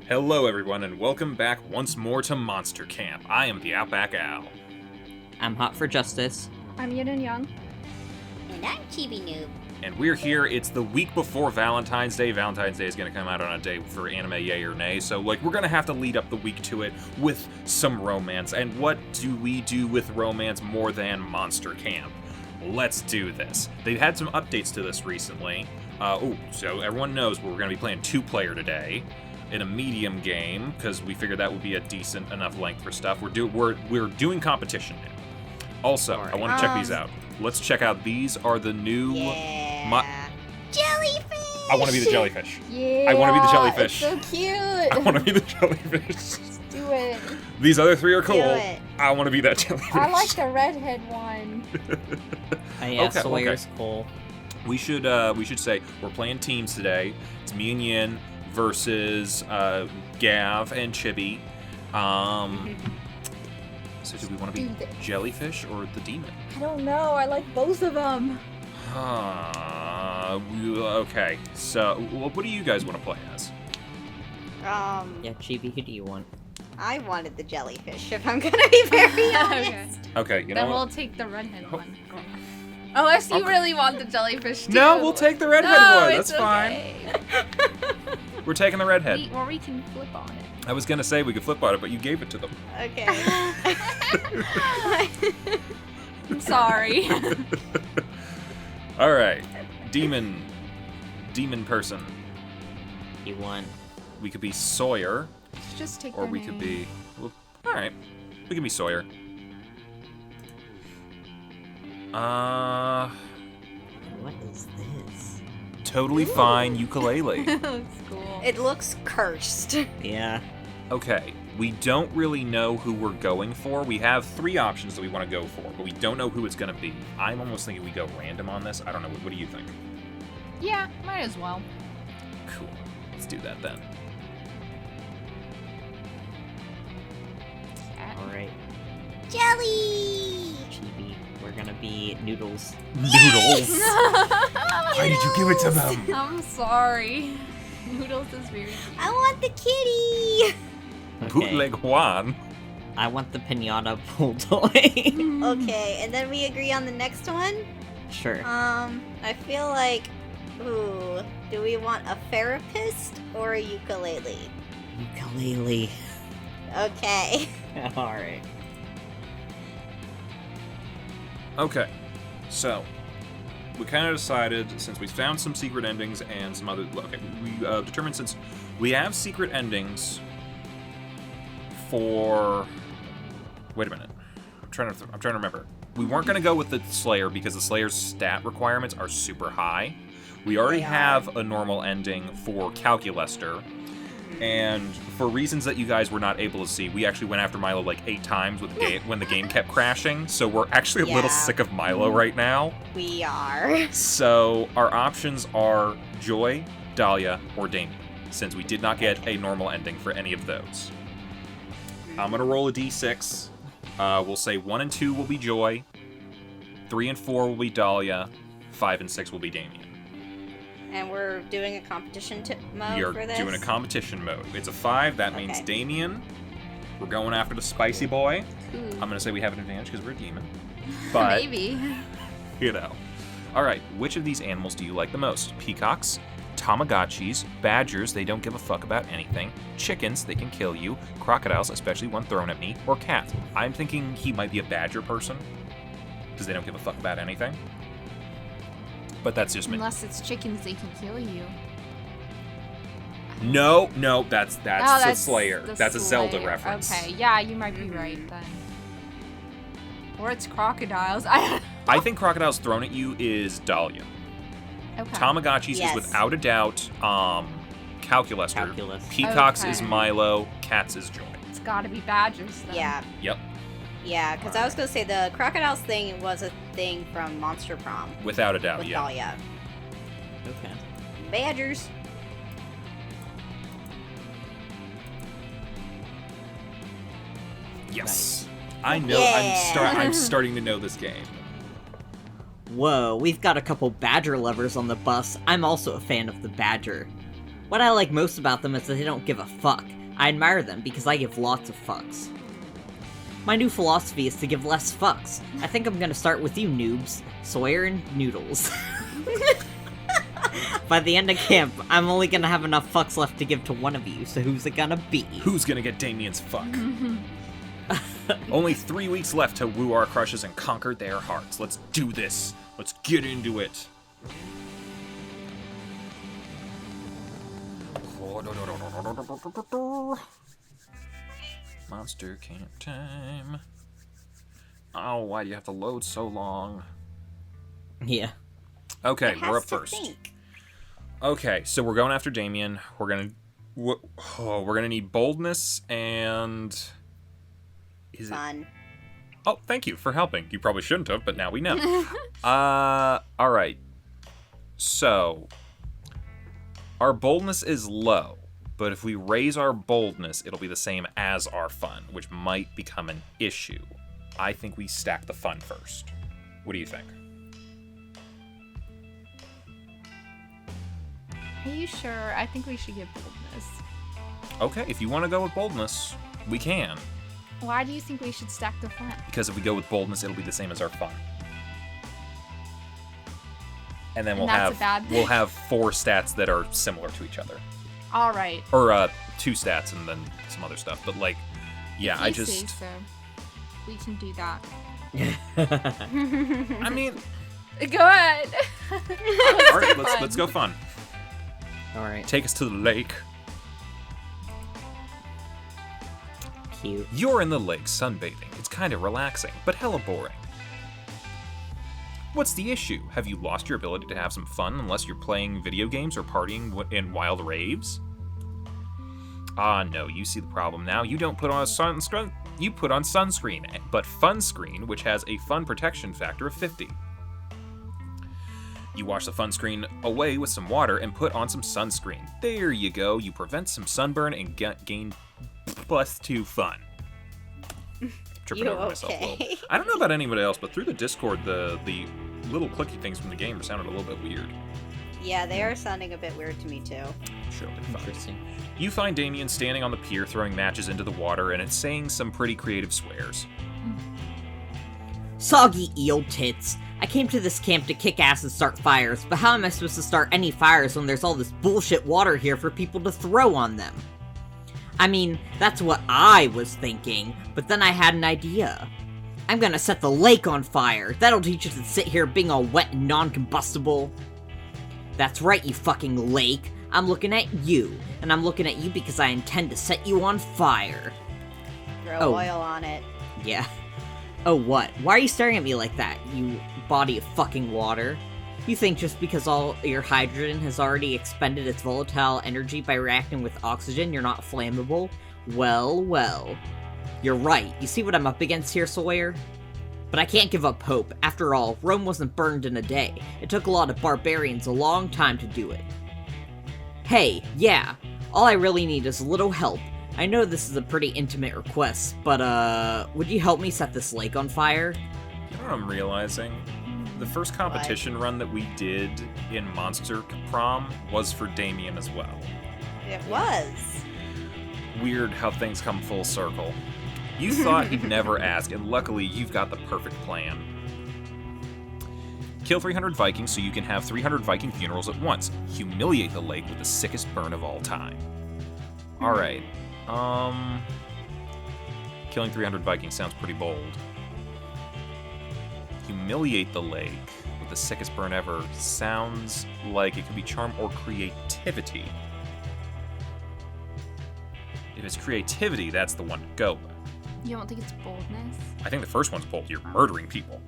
Hello everyone, and welcome back once more to Monster Camp. I am TheOutbackAl. I'm Hot for Justice. I'm Yin&Jung. And I'm Chibi Noob. And we're here, it's the week before Valentine's Day. Valentine's Day is going to come out on a day for anime yay or nay, so we're going to have to lead up the week to it with some romance. And what do we do with romance more than Monster Camp? Let's do this. They've had some updates to this recently. So everyone knows we're going to be playing 2-player today in a medium game, because we figured that would be a decent enough length for stuff. We're doing competition now. Also, I want to check these out. Let's check out. These are the new... Jellyfish! I want to be the jellyfish. Yeah, I want to be the jellyfish. It's so cute. I want to be the jellyfish. Let's do it. These other three are cool. Do it. I want to be that jellyfish. I like the redhead one. Sawyer's cool. We should say we're playing teams today. It's me and Yin versus Gav and Chibi. So do we want to be jellyfish or the demon? I don't know. I like both of them. Okay. So what do you guys want to play as? Yeah, Chibi, who do you want? I wanted the jellyfish, if I'm gonna be very honest. Okay, you know Then what? we'll take the redhead one. Unless you really want the jellyfish too. No, we'll take the redhead one. That's it's fine. okay. We're taking the redhead. We can flip on it. I was gonna say we could flip on it, but you gave it to them. Okay. I'm sorry. All right, demon person. You want? We could be Sawyer, Let's just take or their we could name. be. Well, all right, we can be Sawyer. What is this? Totally fine ukulele. That's cool. It looks cursed. Yeah. Okay, we don't really know who we're going for. We have 3 options that we want to go for, but we don't know who it's going to be. I'm almost thinking we go random on this. I don't know. What do you think? Yeah, might as well. Cool. Let's do that then. Alright, Jelly! Chibi, we're gonna be Noodles. Noodles. Why did you give it to them? I'm sorry. Noodles is very. I want the kitty! Bootleg Juan. I want the pinata pool toy. Okay, and then we agree on the next one? Sure. I feel like... Ooh, do we want a therapist or a ukulele? Ukulele. Okay. Alright. Okay, so we kind of decided, since we found some secret endings and some other... Okay, we determined since we have secret endings for... Wait a minute. I'm trying to remember. We weren't going to go with the Slayer because the Slayer's stat requirements are super high. We already have a normal ending for Calculester, and for reasons that you guys were not able to see, we actually went after Milo like 8 times with when the game kept crashing, so we're actually a little sick of Milo right now. We are. So our options are Joy, Dahlia, or Damien, since we did not get a normal ending for any of those. I'm going to roll a d6. We'll say 1 and 2 will be Joy, 3 and 4 will be Dahlia, 5 and 6 will be Damien. And we're doing a competition mode We are for this? doing a competition mode. It's a 5, that means Okay. Damien. We're going after the spicy boy. Cool. I'm going to say we have an advantage because we're a demon. But, Maybe. you know. Alright, which of these animals do you like the most? Peacocks, Tamagotchis, badgers, they don't give a fuck about anything, chickens, they can kill you, crocodiles, especially one thrown at me, or cats. I'm thinking he might be a badger person because they don't give a fuck about anything. But that's just me. Unless it's chickens, they can kill you. No, that's Oh, the Slayer. the That's a Zelda Slayer. reference. Okay, yeah, you might be right then. Or it's crocodiles. I I think crocodiles thrown at you is Dahlia. Okay. Tamagotchis Yes. is without a doubt Calculester. Calculus. Peacocks Okay. is Milo. Cats is Joy. It's gotta be badgers then. Yeah. Yep. Yeah, because I was going to say the crocodiles thing was a thing from Monster Prom Without a doubt, with yeah. Dahlia. Okay. Badgers. Yes. I know. Yeah. I'm starting to know this game. Whoa, we've got a couple badger lovers on the bus. I'm also a fan of the badger. What I like most about them is that they don't give a fuck. I admire them because I give lots of fucks. My new philosophy is to give less fucks. I think I'm gonna start with you noobs, Sawyer and Noodles. By the end of camp, I'm only gonna have enough fucks left to give to one of you, so who's it gonna be? Who's gonna get Damien's fuck? Only 3 weeks left to woo our crushes and conquer their hearts. Let's do this. Let's get into it. Monster camp time. Oh, why do you have to load so long? Yeah. Okay, It we're has up to first. think. Okay, so we're going after Damien. We're gonna need boldness and is it? Fun. Oh, thank you for helping. You probably shouldn't have, but now we know. All right. So our boldness is low, but if we raise our boldness, it'll be the same as our fun, which might become an issue. I think we stack the fun first. What do you think? Are you sure? I think we should get boldness. Okay, if you want to go with boldness, we can. Why do you think we should stack the fun? Because if we go with boldness, it'll be the same as our fun. And then And that's a bad thing. we'll have 4 stats that are similar to each other. All right. Or 2 stats and then some other stuff. But like, yeah, If I you just say so. We can do that. I mean, Go ahead. all right, let's go fun. Alright, Take us to the lake. cute. You're in the lake sunbathing. It's kind of relaxing, but hella boring. What's the issue? Have you lost your ability to have some fun unless you're playing video games or partying in wild raves? Ah, no, you see the problem now. You don't put on a sunscreen. You put on sunscreen, but fun screen, which has a fun protection factor of 50. You wash the fun screen away with some water and put on some sunscreen. There you go. You prevent some sunburn and gain +2 fun. Tripping You over myself a little. okay? I don't know about anybody else, but through the Discord, the little clicky things from the game sounded a little bit weird. Yeah, they are sounding a bit weird to me too. Sure, it'll be fine. Interesting. You find Damien standing on the pier throwing matches into the water, and it's saying some pretty creative swears. Soggy eel tits. I came to this camp to kick ass and start fires, but how am I supposed to start any fires when there's all this bullshit water here for people to throw on them? I mean, that's what I was thinking, but then I had an idea. I'm gonna set the lake on fire. That'll teach us to sit here being all wet and non-combustible. That's right, you fucking lake. I'm looking at you, and I'm looking at you because I intend to set you on fire. Throw Oh. oil on it. Yeah. Oh, what? Why are you staring at me like that, you body of fucking water? You think just because all your hydrogen has already expended its volatile energy by reacting with oxygen, you're not flammable? Well, well. You're right. You see what I'm up against here, Sawyer? But I can't give up hope. After all, Rome wasn't burned in a day. It took a lot of barbarians a long time to do it. Hey, yeah. All I really need is a little help. I know this is a pretty intimate request, but would you help me set this lake on fire? You know what I'm realizing? The first competition run that we did in Monster Prom was for Damien as well. It was. Weird how things come full circle. You thought he'd never ask, and luckily you've got the perfect plan. Kill 300 Vikings so you can have 300 Viking funerals at once. Humiliate the lake with the sickest burn of all time. Alright. Killing 300 Vikings sounds pretty bold. Humiliate the lake with the sickest burn ever sounds like it could be charm or creativity. If it's creativity, that's the one to go with. You don't think it's boldness? I think the first one's bold. You're murdering people.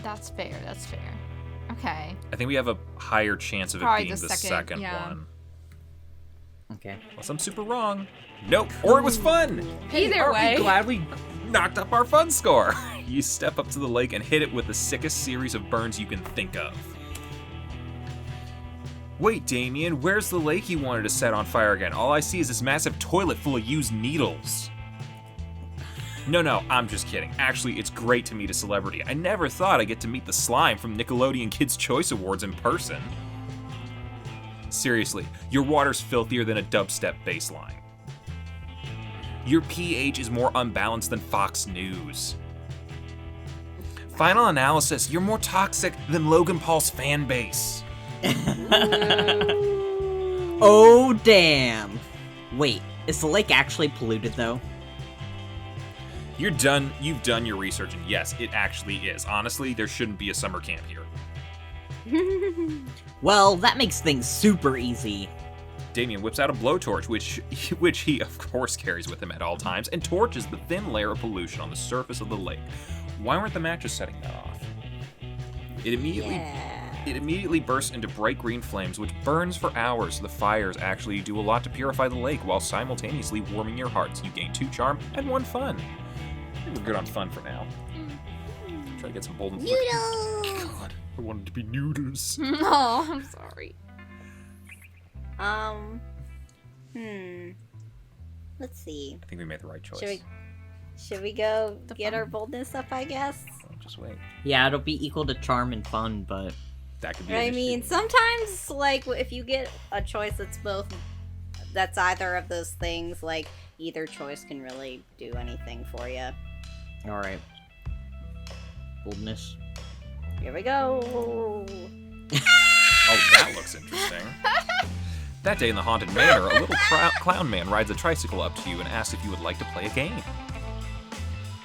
That's fair. That's fair. Okay. I think we have a higher chance of it Probably being the the second, second yeah. one. Okay. Unless I'm super wrong. Nope. Or it was fun. Either Aren't way. we glad we knocked up our fun score. You step up to the lake and hit it with the sickest series of burns you can think of. Wait, Damien, where's the lake you wanted to set on fire again? All I see is this massive toilet full of used needles. No, I'm just kidding. Actually, it's great to meet a celebrity. I never thought I'd get to meet the slime from Nickelodeon Kids' Choice Awards in person. Seriously, your water's filthier than a dubstep bass line. Your pH is more unbalanced than Fox News. Final analysis, you're more toxic than Logan Paul's fan base. Oh, damn. Wait, is the lake actually polluted, though? You've done your research, and yes, it actually is. Honestly, there shouldn't be a summer camp here. Well, that makes things super easy. Damien whips out a blowtorch, which he, of course, carries with him at all times, and torches the thin layer of pollution on the surface of the lake. Why weren't the matches setting that off? It immediately bursts into bright green flames, which burns for hours. The fires actually do a lot to purify the lake, while simultaneously warming your hearts. You gain 2 charm and 1 fun. I think we're good on fun for now. Try to get some bold and Noodles! God, I wanted to be noodles. Oh, I'm sorry. Let's see. I think we made the right choice. Should we go get our boldness up, I guess? Oh, just wait. Yeah, it'll be equal to charm and fun, but... That could be. I mean, sometimes, like, if you get a choice that's either of those things, like, either choice can really do anything for you. Alright. Boldness. Here we go. Oh, that looks interesting. That day in the Haunted Manor, a little clown man rides a tricycle up to you and asks if you would like to play a game.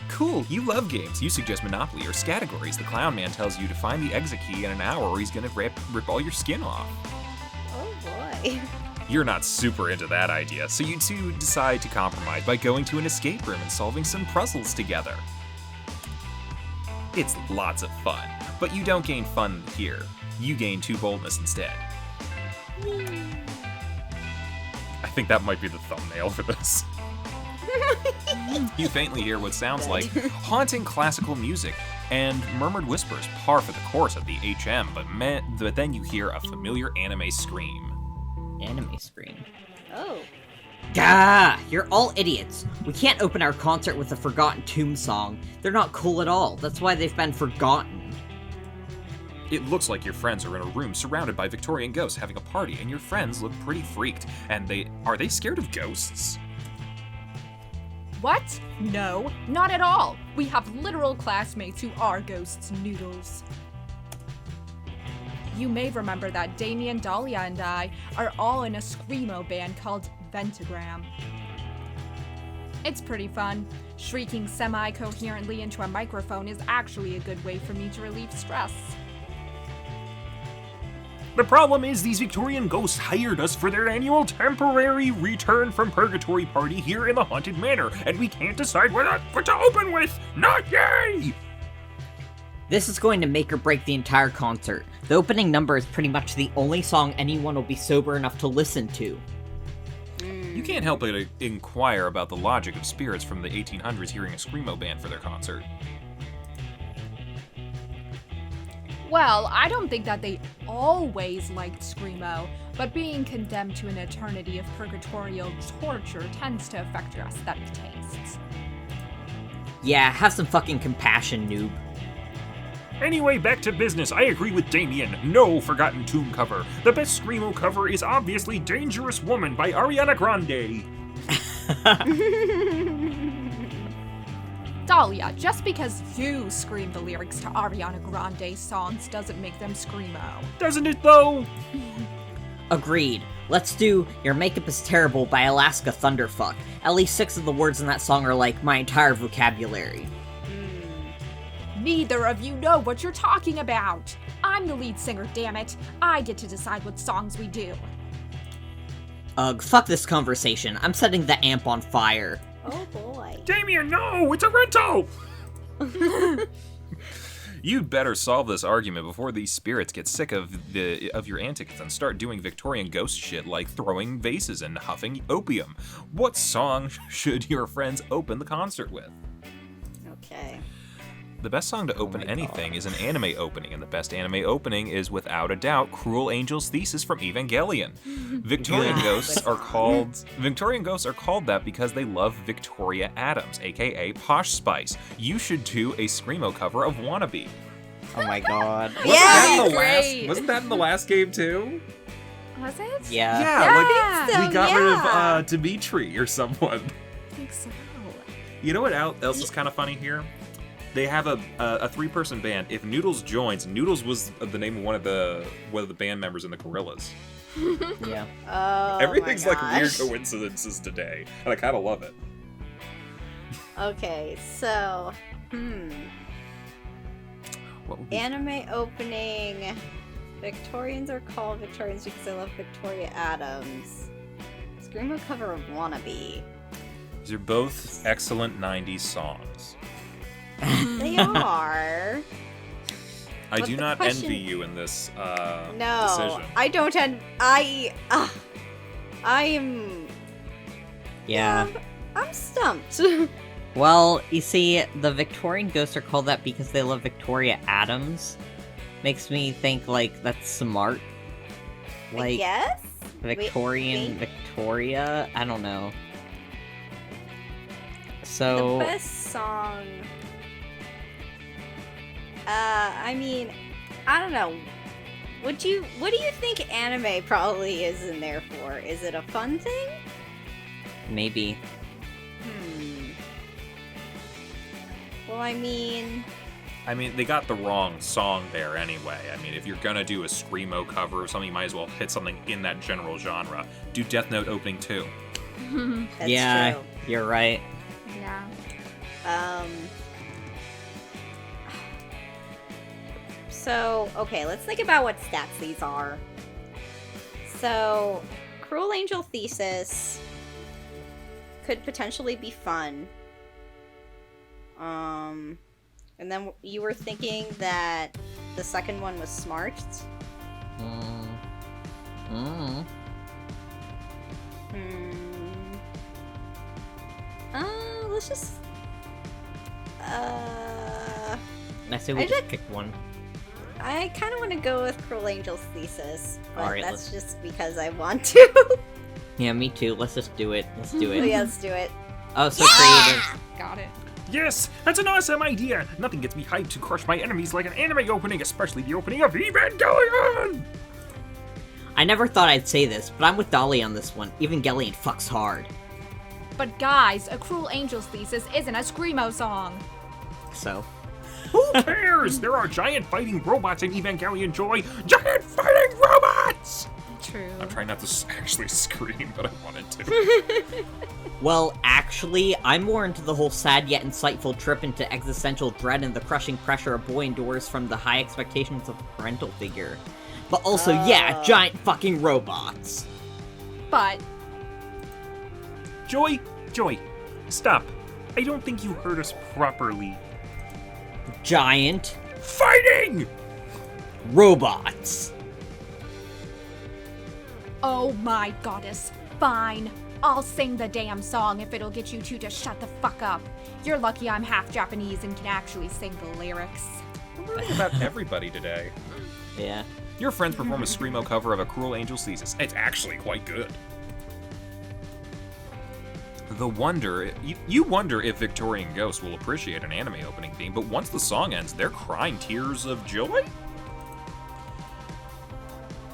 Cool, you love games. You suggest Monopoly or Scattergories. The clown man tells you to find the exit key in an hour or he's gonna rip all your skin off. Oh boy. You're not super into that idea, so you two decide to compromise by going to an escape room and solving some puzzles together. It's lots of fun, but you don't gain fun here. You gain 2 boldness instead. I think that might be the thumbnail for this. You faintly hear what sounds like haunting classical music and murmured whispers par for the course of the HM, but then you hear a familiar anime scream. Anime scream. Oh. Gah! You're all idiots. We can't open our concert with a Forgotten Tomb song. They're not cool at all. That's why they've been forgotten. It looks like your friends are in a room surrounded by Victorian ghosts having a party, and your friends look pretty freaked. And are they scared of ghosts? What? No, not at all. We have literal classmates who are ghosts, Noodles. You may remember that Damien, Dahlia, and I are all in a screamo band called Ventagram. It's pretty fun. Shrieking semi-coherently into a microphone is actually a good way for me to relieve stress. The problem is these Victorian ghosts hired us for their annual temporary return from purgatory party here in the Haunted Manor, and we can't decide what to open with! Not yay! This is going to make or break the entire concert. The opening number is pretty much the only song anyone will be sober enough to listen to. You can't help but inquire about the logic of spirits from the 1800s hearing a screamo band for their concert. Well, I don't think that they always liked screamo, but being condemned to an eternity of purgatorial torture tends to affect your aesthetic tastes. Yeah, have some fucking compassion, noob. Anyway, back to business. I agree with Damien. No Forgotten Tomb cover. The best screamo cover is obviously Dangerous Woman by Ariana Grande. Dahlia, just because you scream the lyrics to Ariana Grande songs doesn't make them screamo. Doesn't it though? Agreed. Let's do Your Makeup is Terrible by Alaska Thunderfuck. At least 6 of the words in that song are like my entire vocabulary. Neither of you know what you're talking about. I'm the lead singer, damn it. I get to decide what songs we do. Ugh, fuck this conversation. I'm setting the amp on fire. Oh boy. Damien, no! It's a rental! You'd better solve this argument before these spirits get sick of your antics and start doing Victorian ghost shit like throwing vases and huffing opium. What song should your friends open the concert with? Okay. The best song to open anything is an anime opening, and the best anime opening is without a doubt Cruel Angel's Thesis from Evangelion. Victorian ghosts are called that because they love Victoria Adams, aka Posh Spice. You should do a screamo cover of Wannabe. Oh my god. Yeah, Wasn't that in the last game too? Was it? Yeah. Yeah, so, we got rid yeah. of Dimitri or someone. I think so. You know what else is kind of funny here? They have a 3-person band. If Noodles joins, Noodles was the name of one of the band members in the Gorillaz. Yeah. Oh, Everything's my like weird gosh. coincidences today, and I kind of love it. Okay, so, What would be anime opening. Victorians are called Victorians because they love Victoria Adams. Screamo cover of Wannabe. These are both excellent 90s songs. They are. I But do the not question- envy you in this No, decision. I don't. I am. Yeah. I'm stumped. Well, you see, the Victorian ghosts are called that because they love Victoria Adams. Makes me think, like, that's smart. I Like, guess. Victorian Wait. Victoria? I don't know. The So, best song. I mean, I don't know. What do you think anime probably is in there for? Is it a fun thing? maybe. Well, I mean, they got the wrong song there anyway. I mean, if you're gonna do a Screamo cover or something, you might as well hit something in that general genre. Do Death Note opening too. that's Yeah, true. you're right. Yeah. So, okay, let's think about what stats these are. So, Cruel Angel Thesis could potentially be fun. And then you were thinking that the second one was smart. Let's just. I say we I just did- pick one. I kind of want to go with Cruel Angel's Thesis, but Alright, that's just because I want to. Yeah, me too. Let's just do it. Let's do it. Yeah, let's do it. Oh, so creative. Got it. Yes, that's an awesome idea. Nothing gets me hyped to crush my enemies like an anime opening, especially the opening of Evangelion. I never thought I'd say this, but I'm with Dolly on this one. Evangelion fucks hard. But guys, A Cruel Angel's Thesis isn't a Screamo song. So, Who cares? There are giant fighting robots in Evangelion Joy. Giant fighting robots. True. I'm trying not to actually scream, but I wanted to. well, actually, I'm more into the whole sad yet insightful trip into existential dread and the crushing pressure a boy endures from the high expectations of a parental figure. But also, yeah, giant fucking robots. But Joy, stop. I don't think you heard us properly. Giant Fighting! robots. oh my goddess, fine. I'll sing the damn song if it'll get you two to shut the fuck up. You're lucky I'm half Japanese and can actually sing the lyrics. We're learning about everybody today. Yeah. Your friends perform a Screamo cover of A Cruel Angel's Thesis. It's actually quite good. You wonder if Victorian Ghosts will appreciate an anime opening theme, but once the song ends, they're crying tears of joy?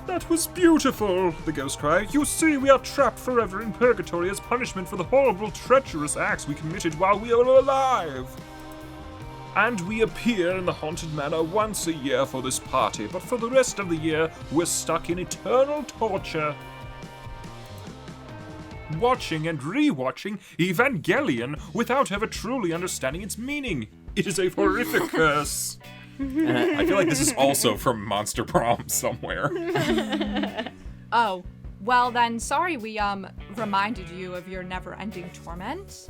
That was beautiful, the ghost cried. You see, we are trapped forever in purgatory as punishment for the horrible, treacherous acts we committed while we were alive. And we appear in the haunted manor once a year for this party, but for the rest of the year, we're stuck in eternal torture. Watching and re-watching Evangelion without ever truly understanding its meaning. It is a horrific curse. I feel like this is also from Monster Prom somewhere. Oh, well then, sorry we, reminded you of your never-ending torment.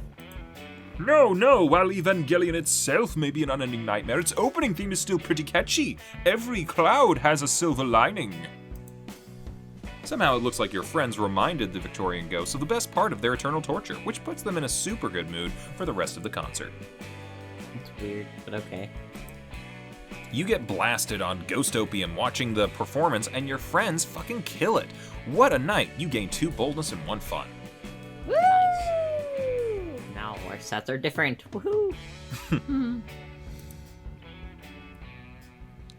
No, while Evangelion itself may be an unending nightmare, its opening theme is still pretty catchy. Every cloud has a silver lining. Somehow it looks like your friends reminded the Victorian Ghosts of the best part of their eternal torture, which puts them in a super good mood for the rest of the concert. It's weird, but okay. You get blasted on Ghost Opium watching the performance, and your friends fucking kill it. What a night! You gain 2 boldness and 1 fun. Now our sets are different. Woohoo!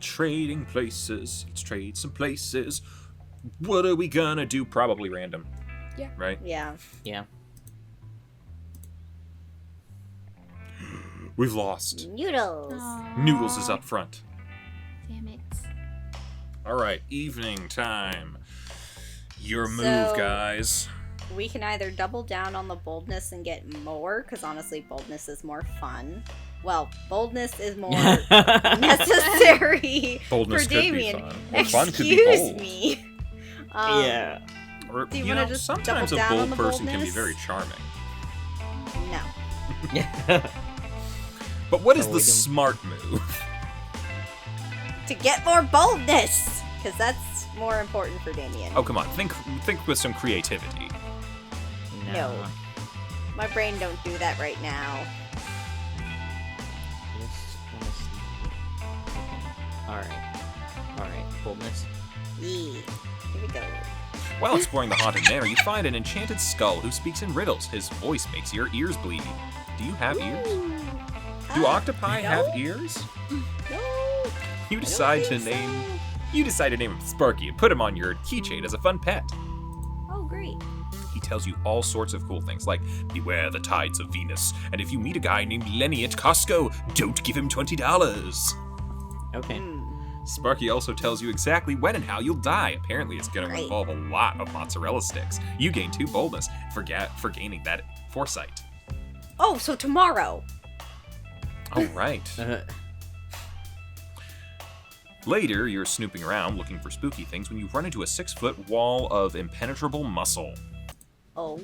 Trading places, let's trade some places. what are we gonna do? Probably random. Yeah. Right? Yeah. Yeah. We've lost. Noodles. Noodles is up front. Damn it. Alright, evening time. Your move, So- guys. We can either double down on the boldness and get more, because honestly, boldness is more fun. Well, boldness is more necessary Boldness for could be Damien. fun. Or fun could be Excuse bold. me. Yeah. Or, Do you you wanna know, just sometimes a double down on bold the person can be boldness? very charming. No. But what is So the we can- smart move? To get more boldness, because that's more important for Damien. Oh, come on. Think with some creativity. No. My brain don't do that right now. Alright. Boldness. Yeah. Here we go. While exploring the haunted manor, you find an enchanted skull who speaks in riddles. His voice makes your ears bleed. Do you have ears? Do octopi no. have ears? No. You decide to think name. so. You decide to name him Sparky and put him on your keychain as a fun pet. Oh, great. He tells you all sorts of cool things, like beware the tides of Venus, and if you meet a guy named Lenny at Costco, don't give him $20. Okay. Sparky also tells you exactly when and how you'll die. Apparently, it's going to Great. involve a lot of mozzarella sticks. You gain 2 boldness for gaining that foresight. Oh, so tomorrow. Oh, right. Uh, Later, you're snooping around looking for spooky things when you run into a 6-foot wall of impenetrable muscle. Oh.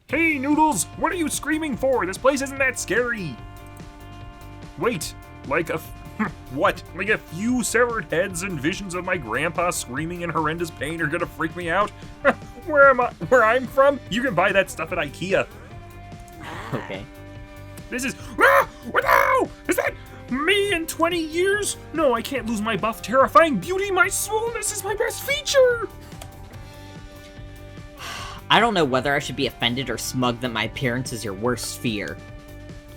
Hey, Noodles! What are you screaming for? This place isn't that scary! Wait, like what? Like a few severed heads and visions of my grandpa screaming in horrendous pain are gonna freak me out? Where I'm from, you can buy that stuff at IKEA. okay. This is... Ah! What now? Is that me in 20 years? No, I can't lose my buff, terrifying beauty. My swollenness is my best feature! I don't know whether I should be offended or smug that my appearance is your worst fear.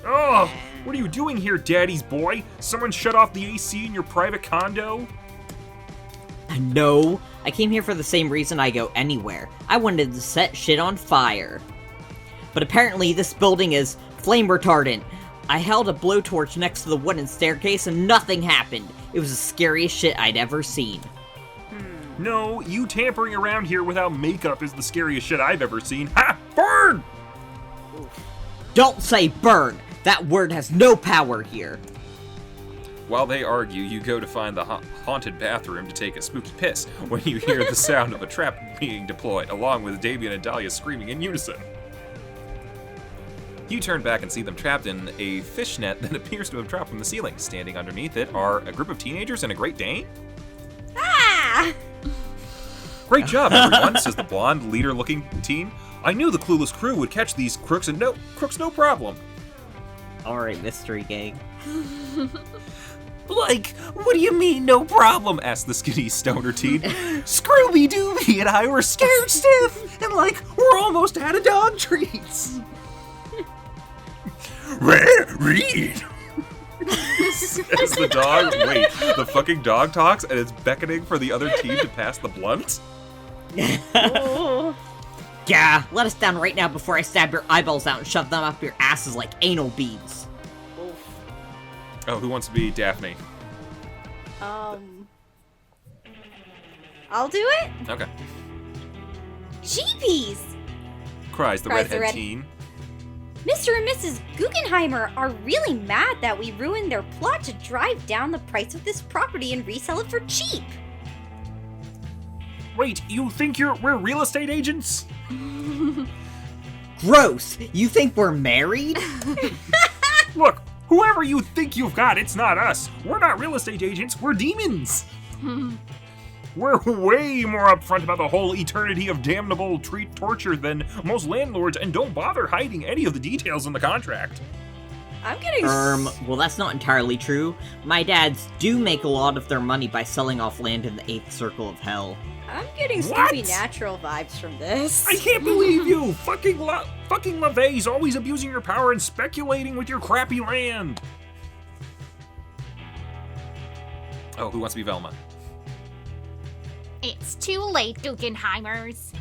Oh, what are you doing here, daddy's boy? Someone shut off the AC in your private condo? No, I came here for the same reason I go anywhere. I wanted to set shit on fire. But apparently this building is flame retardant. I held a blowtorch next to the wooden staircase and nothing happened. It was the scariest shit I'd ever seen. No, you tampering around here without makeup is the scariest shit I've ever seen. Ha! Burn! Don't say burn! That word has no power here. While they argue, you go to find the haunted bathroom to take a spooky piss when you hear the sound of a trap being deployed, along with Damien and Dahlia screaming in unison. You turn back and see them trapped in a fishnet that appears to have dropped from the ceiling. Standing underneath it are a group of teenagers and a Great Dane. Ah! Great job, everyone, says the blonde, leader-looking teen. I knew the clueless crew would catch these crooks no problem. Alright, mystery gang. Like, what do you mean, no problem? Asked the skinny stoner teen. Scrooby-Dooby and I were scared stiff, and like, we're almost out of dog treats. Read! As the dog, the fucking dog talks and it's beckoning for the other team to pass the blunt? Gah, let us down right now before I stab your eyeballs out and shove them up your asses like anal beads. Oh, who wants to be Daphne? I'll do it. Okay. Jeepies! Cries the Cries the redhead red- teen. Mr. and Mrs. Guggenheimer are really mad that we ruined their plot to drive down the price of this property and resell it for cheap. Wait, you think we're real estate agents? Gross! You think we're married? Look, whoever you think you've got, it's not us. We're not real estate agents, we're demons. We're way more upfront about the whole eternity of damnable torture than most landlords and don't bother hiding any of the details in the contract. I'm getting Well, that's not entirely true. My dads do make a lot of their money by selling off land in the 8th circle of hell. I'm getting What? supernatural vibes from this. I can't believe you! Fucking LaVey's always abusing your power and speculating with your crappy land! Oh, who wants to be Velma? It's too late, Guggenheimers.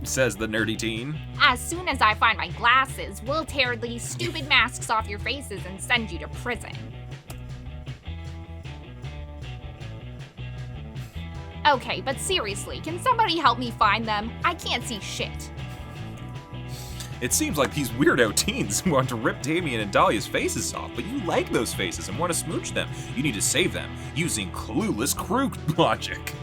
Says the nerdy teen. As soon as I find my glasses, we'll tear these stupid masks off your faces and send you to prison. Okay, but seriously, can somebody help me find them? I can't see shit. It seems like these weirdo teens want to rip Damien and Dahlia's faces off, but you like those faces and want to smooch them. You need to save them using clueless crew logic.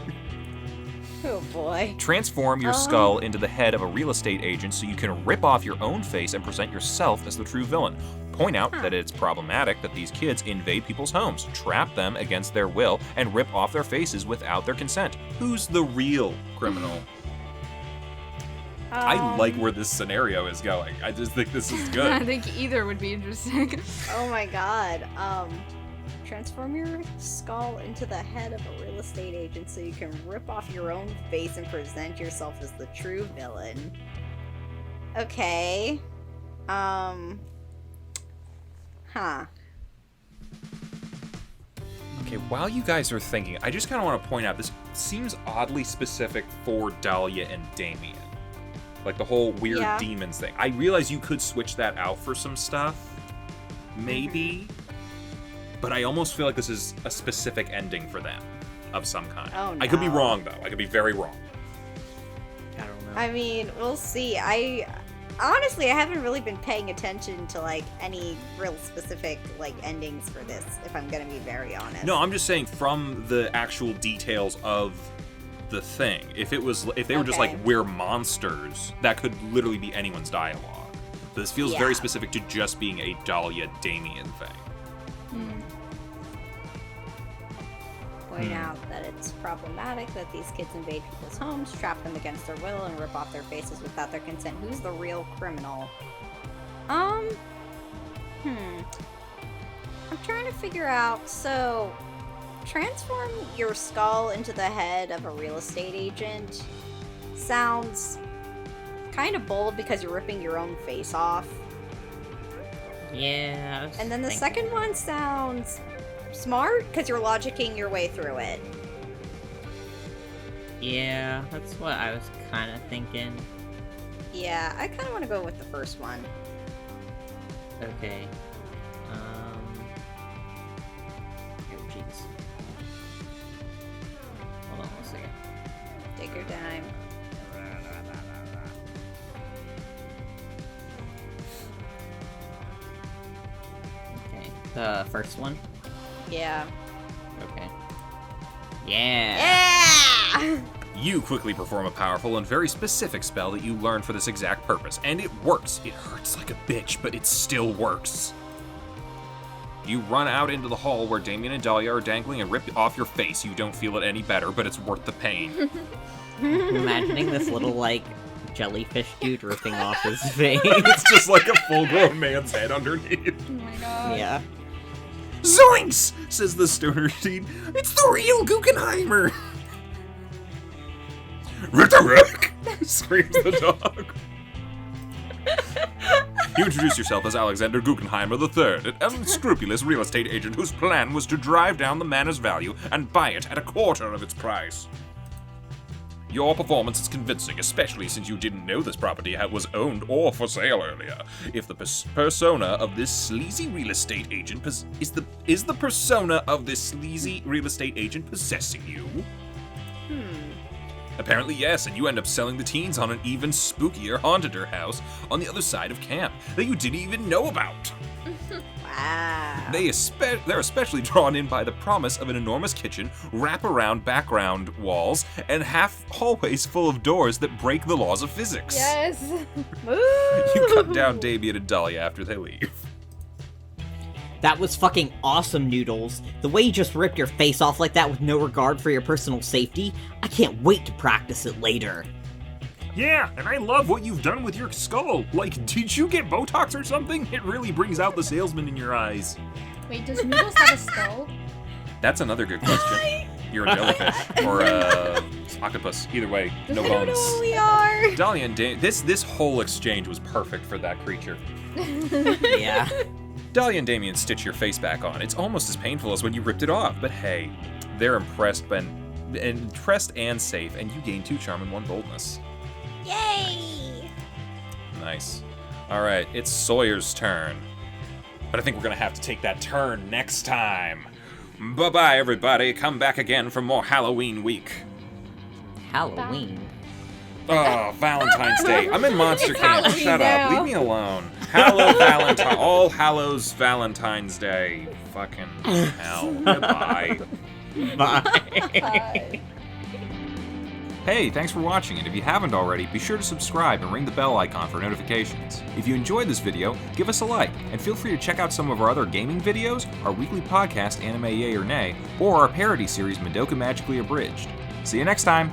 Oh boy. Transform your skull into the head of a real estate agent so you can rip off your own face and present yourself as the true villain. Point out that it's problematic that these kids invade people's homes, trap them against their will, and rip off their faces without their consent. Who's the real criminal? I like where this scenario is going. I just think this is I good. think either would be interesting. Oh my god. Transform your skull into the head of a real estate agent so you can rip off your own face and present yourself as the true villain. Okay. Okay, while you guys are thinking, I just kind of want to point out, this seems oddly specific for Dahlia and Damien. Like the whole weird demons thing. I realize you could switch that out for some stuff. Maybe. But I almost feel like this is a specific ending for them of some kind. Oh, no. I could be wrong, though. I could be very wrong. I don't know. I mean, we'll see. Honestly, I haven't really been paying attention to, like, any real specific, like, endings for this, if I'm gonna be very honest. No, I'm just saying from the actual details of the thing. If they were just like, we're monsters, that could literally be anyone's dialogue. But this feels very specific to just being a Dahlia-Damien thing. Point out that it's problematic that these kids invade people's homes, trap them against their will, and rip off their faces without their consent. Who's the real criminal? I'm trying to figure out, so transform your skull into the head of a real estate agent sounds kind of bold because you're ripping your own face off. Yeah. And then the second one sounds smart because you're logicking your way through it. Yeah, that's what I was kind of thinking. Yeah, I kind of want to go with the first one. Okay. Oh, jeez. Hold on 1 second. Take your time. Okay. The first one? Yeah. Okay. Yeah! Yeah! You quickly perform a powerful and very specific spell that you learned for this exact purpose, and it works. It hurts like a bitch, but it still works. You run out into the hall where Damien and Dahlia are dangling and rip off your face. You don't feel it any better, but it's worth the pain. Imagining this little, like, jellyfish dude ripping off his face. It's just like a full-grown man's head underneath. Oh my god. Yeah. Zoinks! Says the stoner teen. It's the real Guggenheimer! Ritterek! Screams the dog. You introduce yourself as Alexander Guggenheimer III, an unscrupulous real estate agent whose plan was to drive down the manor's value and buy it at a quarter of its price. Your performance is convincing, especially since you didn't know this property was owned or for sale earlier. If the persona of this sleazy real estate agent is the persona of this sleazy real estate agent possessing you? Apparently yes, and you end up selling the teens on an even spookier haunted house on the other side of camp that you didn't even know about. Wow. They're especially drawn in by the promise of an enormous kitchen, wraparound background walls, and half hallways full of doors that break the laws of physics. Yes. You cut down Damien and Dahlia after they leave. That was fucking awesome, Noodles. The way you just ripped your face off like that with no regard for your personal safety, I can't wait to practice it later. Yeah, and I love what you've done with your skull. Like, did you get Botox or something? It really brings out the salesman in your eyes. Wait, does Noodles have a skull? That's another good question. You're a jellyfish or a octopus. Either way, no I don't know bones. what we are. Dahlia and this whole exchange was perfect for that creature. Yeah. Dahlia and Damien stitch your face back on. It's almost as painful as when you ripped it off, but hey, they're impressed impressed and safe, and you gain 2 charm and 1 boldness. Yay! Nice. Alright, it's Sawyer's turn. But I think we're gonna have to take that turn next time. Bye-bye, everybody. Come back again for more Halloween week. Halloween. Oh, Valentine's Day. I'm in Monster Camp. Halloween Shut up. now. Leave me alone. All Hallows Valentine's Day. Fucking hell. Goodbye. Bye. Hey, thanks for watching, and if you haven't already, be sure to subscribe and ring the bell icon for notifications. If you enjoyed this video, give us a like, and feel free to check out some of our other gaming videos, our weekly podcast, Anime Yay or Nay, or our parody series, Madoka Magically Abridged. See you next time!